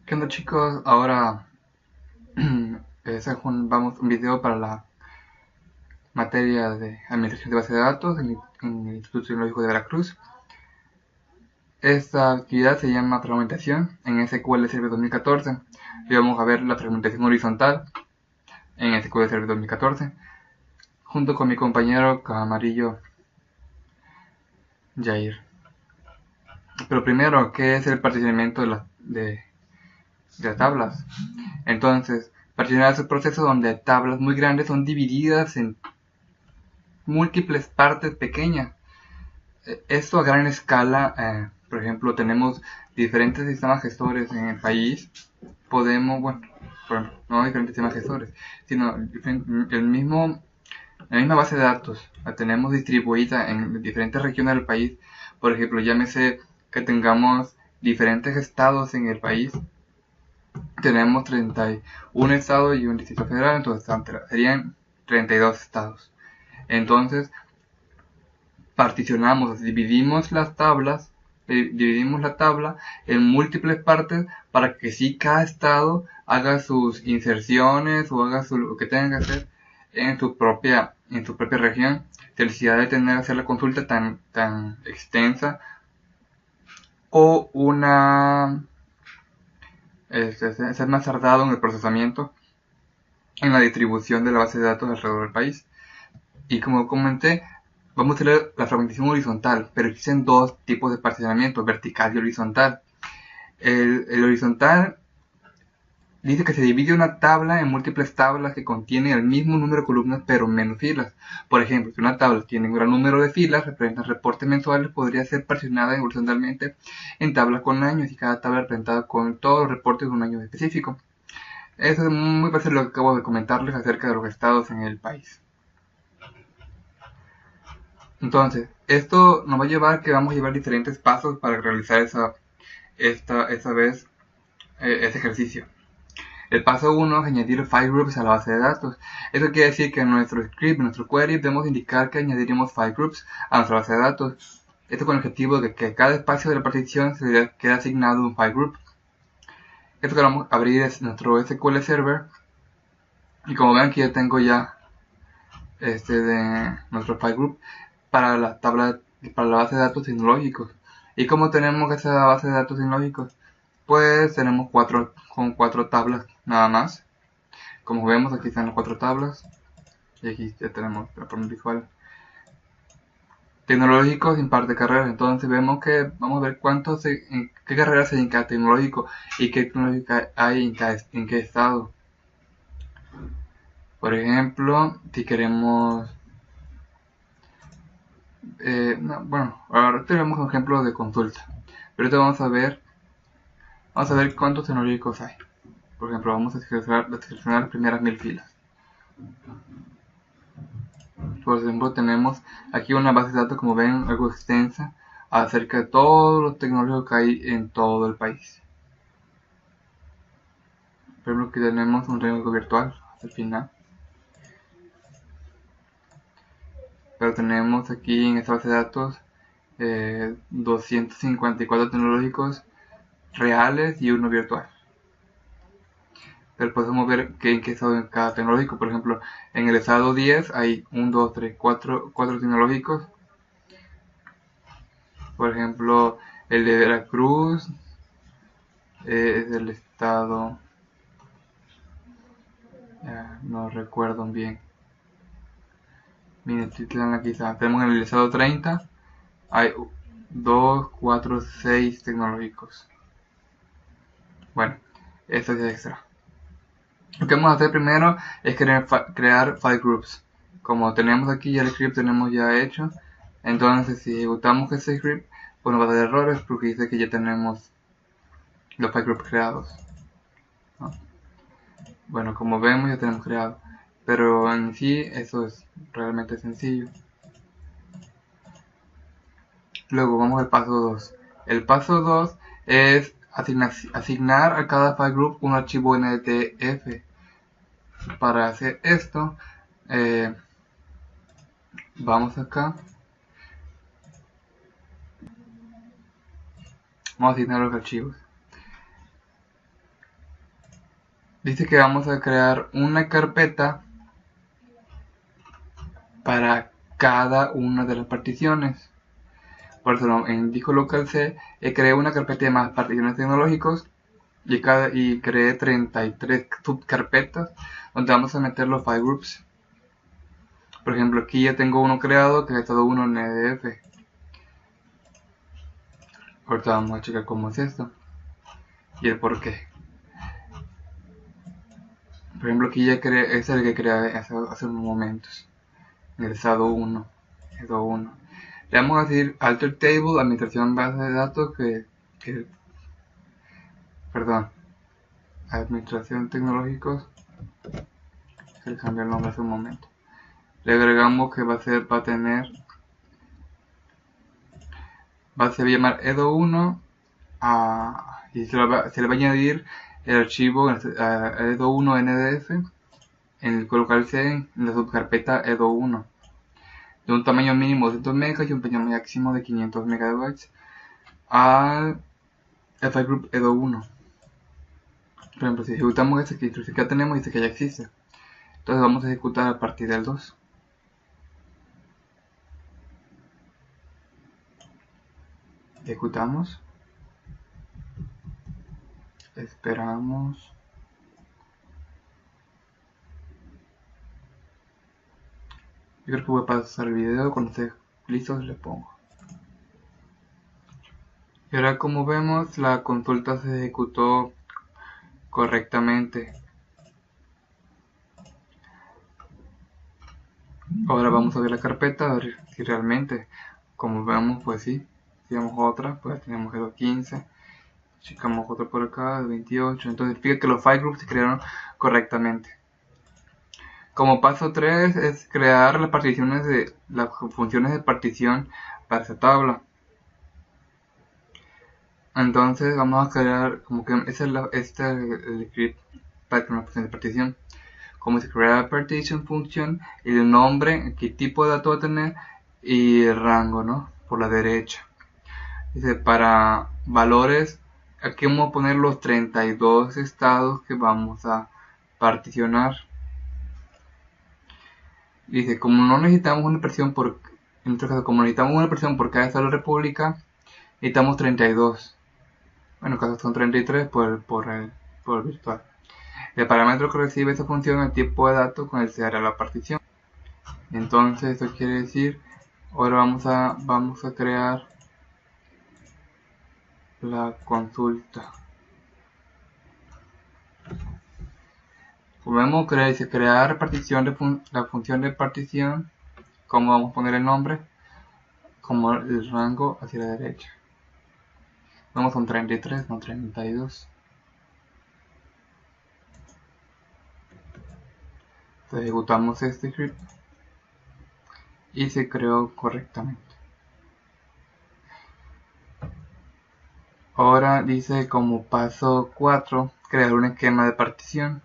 ¿Qué onda, chicos? Ahora vamos un video para la materia de administración de base de datos en el Instituto Tecnológico de Veracruz. Esta actividad se llama fragmentación en SQL Server 2014 y vamos a ver la fragmentación horizontal en SQL Server 2014 junto con mi compañero Camarillo Jair. Pero primero, ¿qué es el particionamiento de las tablas? Entonces, particionar es el proceso donde tablas muy grandes son divididas en múltiples partes pequeñas. Esto a gran escala, por ejemplo, tenemos diferentes sistemas gestores en el país. Podemos, bueno, no diferentes sistemas gestores, sino la misma base de datos la tenemos distribuida en diferentes regiones del país. Por ejemplo, llámese que tengamos diferentes estados en el país. Tenemos 31 estados y un distrito federal, entonces serían 32 estados. Entonces, particionamos, dividimos la tabla en múltiples partes para que si cada estado haga sus inserciones o haga lo que tenga que hacer en su propia región, sin necesidad de tener que hacer la consulta tan extensa o ser más tardado en el procesamiento en la distribución de la base de datos alrededor del país. Y como comenté, vamos a ver la fragmentación horizontal, pero existen dos tipos de particionamiento, vertical y horizontal. El horizontal dice que se divide una tabla en múltiples tablas que contienen el mismo número de columnas pero menos filas. Por ejemplo, si una tabla tiene un gran número de filas, representa reportes mensuales, podría ser particionada horizontalmente en tablas con años y cada tabla representada con todos los reportes de un año específico. Eso es muy parecido a lo que acabo de comentarles acerca de los estados en el país. Entonces, esto nos va a llevar que vamos a llevar diferentes pasos para realizar ese ejercicio. El paso 1 es añadir file groups a la base de datos. Esto quiere decir que en nuestro script, en nuestro query, debemos indicar que añadiremos file groups a nuestra base de datos. Esto con el objetivo de que cada espacio de la partición se quede asignado un file group. Esto que vamos a abrir es nuestro SQL Server. Y como ven aquí ya tengo ya de nuestro file group para la base de datos tecnológicos. ¿Y cómo tenemos esa base de datos tecnológicos? Pues tenemos cuatro tablas nada más. Como vemos, aquí están las 4 tablas y aquí ya tenemos la forma visual. Tecnológicos sin par de carreras, entonces vemos que vamos a ver en qué carreras hay en cada tecnológico y qué tecnológica hay en qué estado. Por ejemplo, si queremos bueno, ahora tenemos un ejemplo de consulta, pero ahorita vamos a ver cuántos tecnológicos hay. Por ejemplo, vamos a seleccionar las primeras 1000 filas. Por ejemplo, tenemos aquí una base de datos, como ven, algo extensa, acerca de todos los tecnológicos que hay en todo el país. Por ejemplo, aquí tenemos un tecnológico virtual al final. Pero tenemos aquí en esta base de datos 254 tecnológicos reales y uno virtual. Pero podemos ver en qué estado en cada tecnológico. Por ejemplo, en el estado 10 hay 1, 2, 3, 4 tecnológicos. Por ejemplo, el de Veracruz es del estado, no recuerdo bien. Miren, quizá tenemos en el estado 30, hay 2, 4, 6 tecnológicos. Bueno, esto es extra. Lo que vamos a hacer primero es crear file groups. Como tenemos aquí ya el script, tenemos ya hecho. Entonces, si ejecutamos ese script, pues nos va a dar errores porque dice que ya tenemos los file groups creados, ¿no? Bueno, como vemos ya tenemos creado, pero en sí eso es realmente sencillo. Luego vamos al paso 2. El paso 2 es asignar a cada file group un archivo NTF. Para hacer esto, vamos acá, vamos a asignar los archivos. dice que vamos a crear una carpeta para cada una de las particiones. Por eso en disco local C creé una carpeta de más particiones tecnológicos y creé 33 subcarpetas donde vamos a meter los file groups. Por ejemplo, aquí ya tengo uno creado que es estado 1 en EDF. Ahorita vamos a checar cómo es esto y el por qué. Por ejemplo, aquí ya creé, es el que creé hace unos momentos. En el estado 1. Estado 1. Le vamos a decir alter table, administración base de datos, perdón, administración tecnológicos. Se le cambió el nombre hace un momento. Le agregamos que va a tener, se va a llamar edo1 y se le va a añadir el archivo edo1 ndf en el local C en la subcarpeta edo1 de un tamaño mínimo de 200 megas y un tamaño máximo de 500 megabytes al file group edo1. Por ejemplo, si ejecutamos esta instrucción que ya tenemos, dice que ya existe. Entonces vamos a ejecutar a partir del 2. Ejecutamos. Esperamos. Yo creo que voy a pasar el video. Cuando esté listo le pongo. Y ahora, como vemos, la consulta se ejecutó correctamente. Ahora vamos a ver la carpeta, a ver si realmente, como vemos, pues sí. Si vemos otra, pues tenemos el 15. Checamos otra por acá, el 28. Entonces significa que los file groups se crearon correctamente. Como paso 3 es crear las particiones de las funciones de partición para esta tabla. Entonces vamos a crear, como que ese es el script para una función de partición. Como se crea partition function y el nombre, qué tipo de dato va a tener y el rango, ¿no? Por la derecha. Dice para valores, aquí vamos a poner los 32 estados que vamos a particionar. Dice, como no necesitamos una partición en este caso, como necesitamos una partición por cada estado de la república, necesitamos 32. Bueno, en caso son 33 por el virtual. El parámetro que recibe esta función es el tipo de datos con el que se hará la partición. Entonces, eso quiere decir, ahora vamos a crear la consulta. Podemos crear partición la función de partición, como vamos a poner el nombre, como el rango hacia la derecha. Vamos a un 33, no 32. Entonces ejecutamos este script y se creó correctamente. Ahora dice como paso 4, crear un esquema de partición.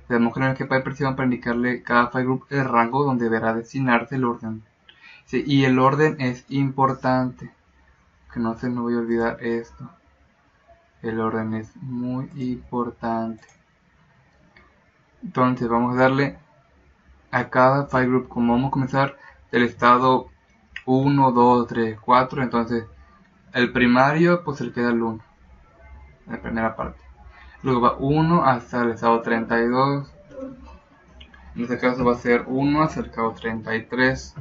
Debemos crear un esquema de partición para indicarle cada file group el rango donde deberá designarse el orden. Sí, y el orden es importante, que no se me voy a olvidar esto. El orden es muy importante. Entonces vamos a darle a cada file group, como vamos a comenzar del estado 1, 2, 3, 4, entonces el primario pues se le queda el 1, en la primera parte. Luego va 1 hasta el estado 32. En este caso va a ser 1 hasta el estado 33.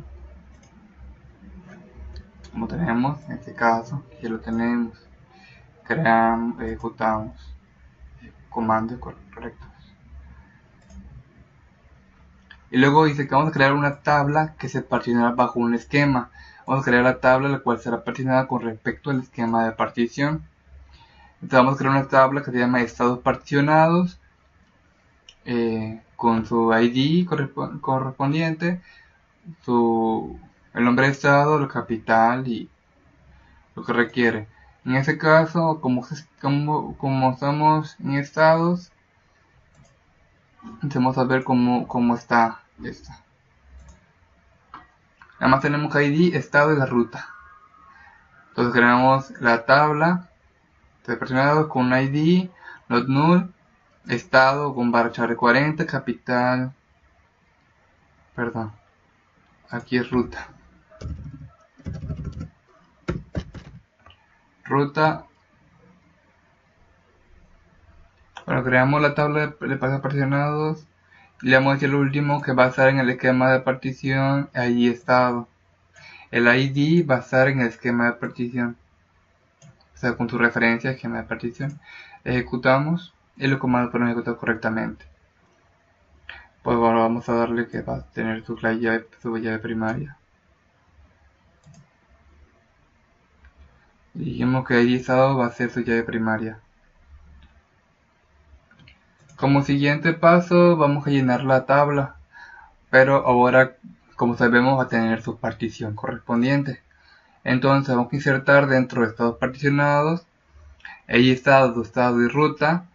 Como tenemos, en este caso, aquí lo tenemos. Creamos, ejecutamos comandos correctos. Y luego dice que vamos a crear una tabla que se particionará bajo un esquema. Vamos a crear la tabla la cual será particionada con respecto al esquema de partición. Entonces vamos a crear una tabla que se llama estados particionados con su ID correspondiente, el nombre de estado, la capital y lo que requiere. En este caso, como estamos en estados, vamos a ver cómo está esta. Nada más tenemos ID, estado y la ruta. Entonces creamos la tabla de particionados con un ID, not null, estado con barra char 40, capital, perdón, aquí es ruta. Bueno, creamos la tabla de pasos particionados y le vamos a decir lo último que va a estar en el esquema de partición, ahí estado. El ID va a estar en el esquema de partición, o sea, con tu referencia esquema de partición. Ejecutamos y los comandos fueron ejecutados correctamente. Pues ahora vamos a darle que va a tener su llave primaria. Dijimos que ID estado va a ser su llave primaria. Como siguiente paso vamos a llenar la tabla, pero ahora, como sabemos, va a tener su partición correspondiente. Entonces vamos a insertar dentro de estados particionados, ahí estado y ruta.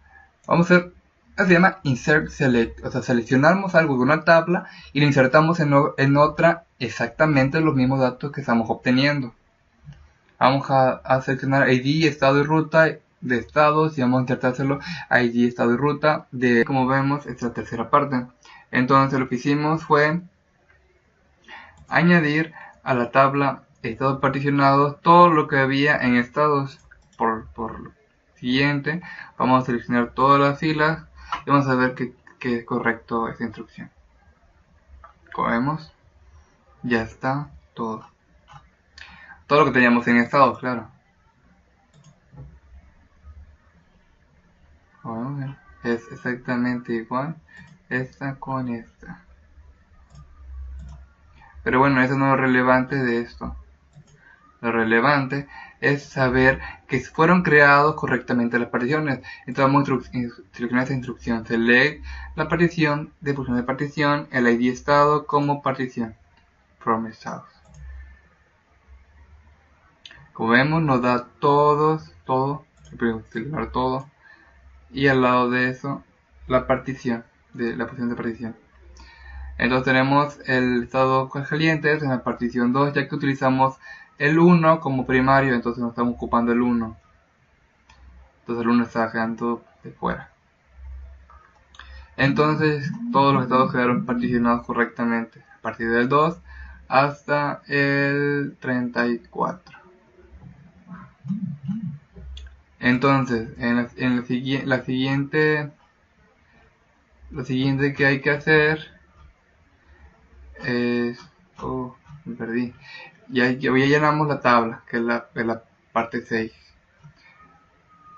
Vamos a hacer, se llama insert select, o sea, seleccionamos algo de una tabla y lo insertamos en otra exactamente los mismos datos que estamos obteniendo. Vamos a seleccionar ID, estado y ruta de estados y vamos a insertárselo ID, estado y ruta de, como vemos, esta es la tercera parte. Entonces lo que hicimos fue añadir a la tabla estados particionados todo lo que había en estados. Por lo siguiente, vamos a seleccionar todas las filas y vamos a ver que es correcto esta instrucción. Como vemos, ya está todo. Todo lo que teníamos en estados, claro. Vamos a ver. Es exactamente igual esta con esta. Pero bueno, eso no es lo relevante de esto. Lo relevante es saber que fueron creados correctamente las particiones. Entonces vamos a seleccionar esta instrucción. Select la partición de función de partición, el ID estado como partición. From estados. Como vemos nos da todo. Seleccionar todo. Y al lado de eso la partición, de la posición de partición. Entonces tenemos el estado calientes en la partición 2, ya que utilizamos el 1 como primario, entonces nos estamos ocupando el 1. Entonces el 1 está quedando de fuera. Entonces todos los estados quedaron particionados correctamente, a partir del 2 hasta el 34. Entonces, la siguiente que hay que hacer es... Oh, me perdí. Ya llenamos la tabla, que es la parte 6.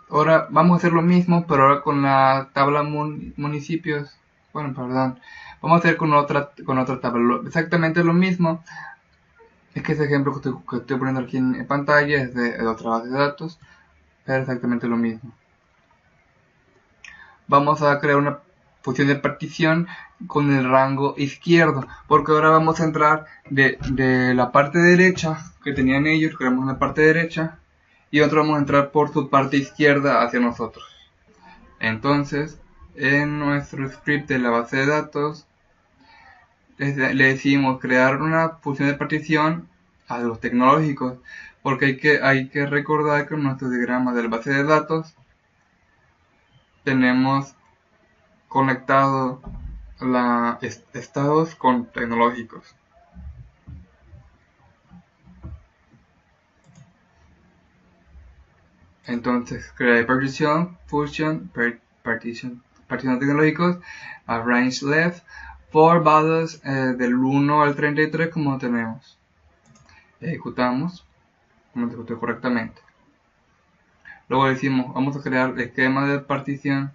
Ahora vamos a hacer lo mismo, pero ahora con la tabla municipios. Bueno, perdón. Vamos a hacer con otra tabla. Exactamente lo mismo. Es que ese ejemplo que estoy poniendo aquí en pantalla es de otra base de datos. Pero exactamente lo mismo. Vamos a crear una función de partición con el rango izquierdo, porque ahora vamos a entrar de la parte derecha que tenían ellos, creamos una parte derecha y otro vamos a entrar por su parte izquierda hacia nosotros. Entonces en nuestro script de la base de datos le decimos crear una función de partición a los tecnológicos, porque hay que recordar que en nuestro diagrama de la base de datos tenemos conectado estados con tecnológicos. Entonces, crear partition, function, partition tecnológicos, arrange left, for values del 1 al 33 como tenemos. Ejecutamos, como ejecutó correctamente. Luego decimos, vamos a crear el esquema de partición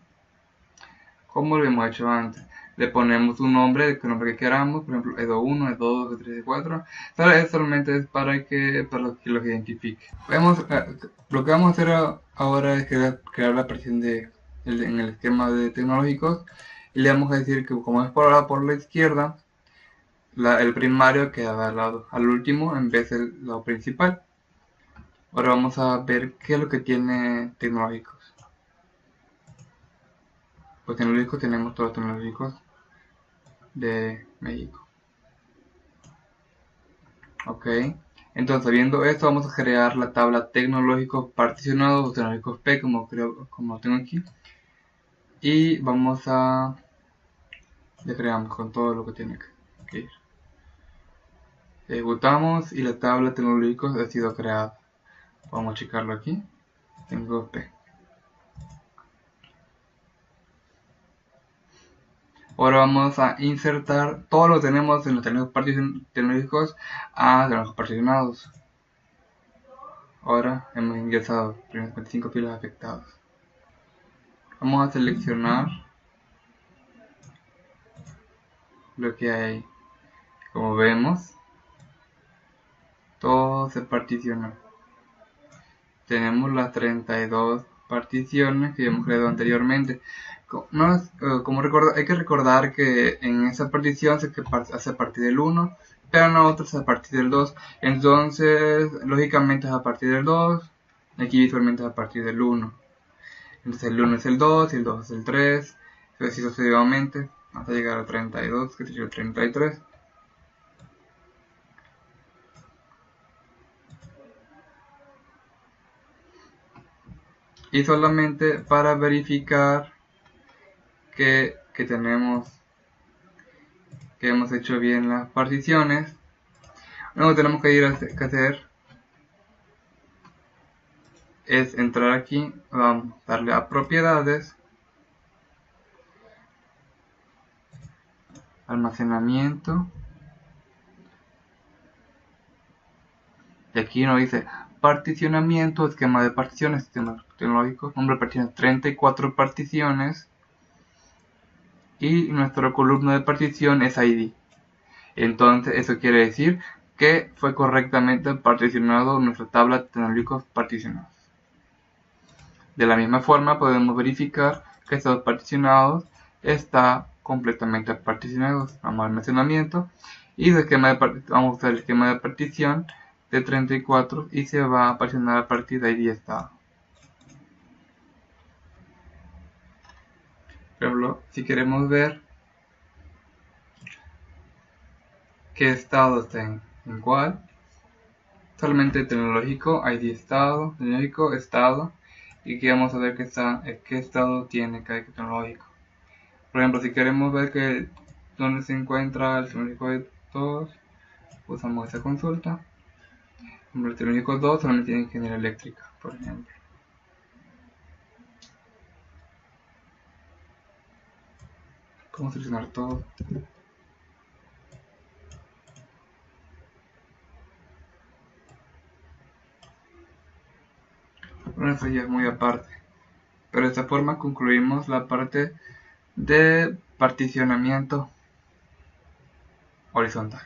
como lo hemos hecho antes. Le ponemos un nombre, el nombre que queramos, por ejemplo EDO1, EDO2, EDO3, EDO4. Pero eso solamente es para que los identifique. Lo que vamos a hacer ahora es crear la partición en el esquema de tecnológicos. Y le vamos a decir que como es por la izquierda, el primario queda al último en vez del lado principal. Ahora vamos a ver qué es lo que tiene tecnológicos. Pues tecnológicos tenemos todos los tecnológicos de México. Ok, entonces viendo esto vamos a crear la tabla tecnológicos particionados o tecnológicos P como tengo aquí. y vamos a le creamos con todo lo que tiene que ir. Ejecutamos y la tabla de tecnológicos ha sido creada. Vamos a checarlo aquí. Tengo P. Ahora vamos a insertar todo lo que tenemos en los tecnológicos a tecnológicos particionados. Ahora hemos ingresado los primeros 25 pilas afectados. Vamos a seleccionar lo que hay. Como vemos, todo se particionó. Tenemos las 32 particiones que hemos creado anteriormente. Hay que recordar que en esa partición se hace a partir del 1, pero en la otra es a partir del 2. Entonces, lógicamente es a partir del 2, aquí visualmente es a partir del 1. Entonces el 1 es el 2 y el 2 es el 3, y así sucesivamente, hasta llegar a 32, que sería el 33. Y solamente para verificar que hemos hecho bien las particiones, lo que tenemos que hacer es entrar aquí, vamos a darle a propiedades, almacenamiento, y aquí nos dice particionamiento, esquema de particiones, sistema tecnológico, nombre de particiones, 34 particiones, y nuestra columna de partición es ID. Entonces eso quiere decir que fue correctamente particionado nuestra tabla de tecnológicos particionados. De la misma forma podemos verificar que estos particionados está completamente particionados. Vamos al almacenamiento y vamos a usar el esquema de partición de 34 y se va a particionar a partir de ID estado. Por ejemplo, si queremos ver qué estado está en cuál, solamente tecnológico, ID estado, tecnológico, estado, y aquí vamos a ver qué estado tiene cada tecnológico. Por ejemplo, si queremos ver dónde se encuentra el tecnológico de 2, usamos esa consulta. El tecnológico 2 solamente tiene ingeniería eléctrica, por ejemplo. ¿Cómo seleccionar todo? Bueno, eso ya es muy aparte. Pero de esta forma concluimos la parte de particionamiento horizontal.